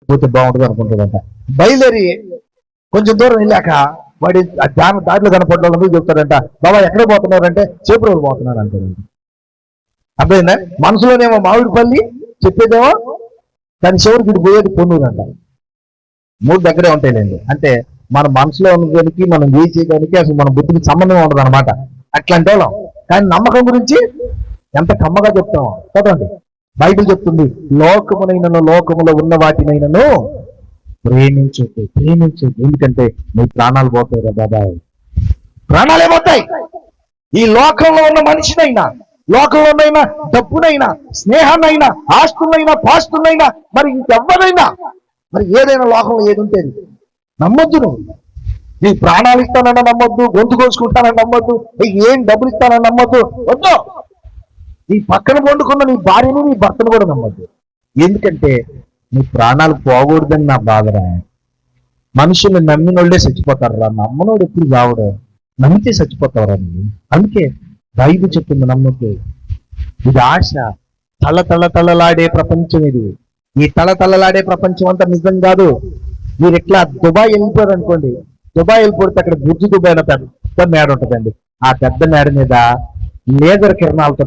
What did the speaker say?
పోతే బాగుంటుంది అనుకుంటుందంట. బయలుదేరి కొంచెం దూరం వెళ్ళాక వాడి దారిలో కనపడడం చెప్తాడంట, బాబా ఎక్కడ పోతున్నారంటే చేపురోలు పోతున్నారు అంటారంట. అర్థమైందా? మనసులోనేమో మామిడిపల్లి చెప్పేదేమో, కానీ చివరికి ఇటు పోయేది పొన్నూరు అంట. మూడు దగ్గరే ఉంటాయిలేండి. అంటే మన మనసులో ఉన్నదానికి మనం వేసేదానికి అసలు మన బుద్ధికి సంబంధం ఉండదు అనమాట. అట్లాంటి వాళ్ళం. కానీ నమ్మకం గురించి ఎంత కమ్మగా చెప్తాం. చదవండి, బైబిల్ చెప్తుంది, లోకమునైనను లోకములో ఉన్న వాటినైనను ప్రేమించొద్దు, ప్రేమించొద్దు. ఎందుకంటే నీ ప్రాణాలు పోతాయి కదా బాబాయ్, ప్రాణాలే పోతాయి. ఈ లోకంలో ఉన్న మనిషినైనా, లోకంలోనైనా, డబ్బునైనా, స్నేహాన్నైనా, ఆస్తులైనా, పాస్తులైనా, మరి ఇంకెవ్వరైనా, మరి ఏదైనా లోకంలో ఏది ఉంటుంది నమ్మొద్దు. నువ్వు నీ ప్రాణాలు ఇస్తానని నమ్మొద్దు, గొంతు కోసుకుంటానని నమ్మొద్దు, నీకు ఏం డబ్బులు ఇస్తానని నమ్మొద్దు. వద్దు. నీ పక్కన వండుకున్న నీ భార్యని, నీ భర్తను కూడా నమ్మొద్దు. ఎందుకంటే నీ ప్రాణాలు పోకూడదని నా బాధరా. మనుషులు నమ్మినోళ్లే చచ్చిపోతారా, నమ్మనోడు ఎప్పుడు రావడు. నమ్మితే చచ్చిపోతావురా నువ్వు. అందుకే బైబిల్ చెప్తుంది నమ్మొద్దు. ఇది ఆశ, తళతళలాడే ప్రపంచం ఇది. ఈ తళతళలాడే ప్రపంచం అంతా నిజం కాదు. మీరు ఇట్లా దుబాయ్ వెళ్ళిపోయారు అనుకోండి, దుబాయ్ వెళ్ళిపోతే అక్కడ బుర్జు దుబాయ్ పెద్ద మేడ ఉంటుందండి. ఆ పెద్ద మేడ మీద లేజర్ కిరణాలతో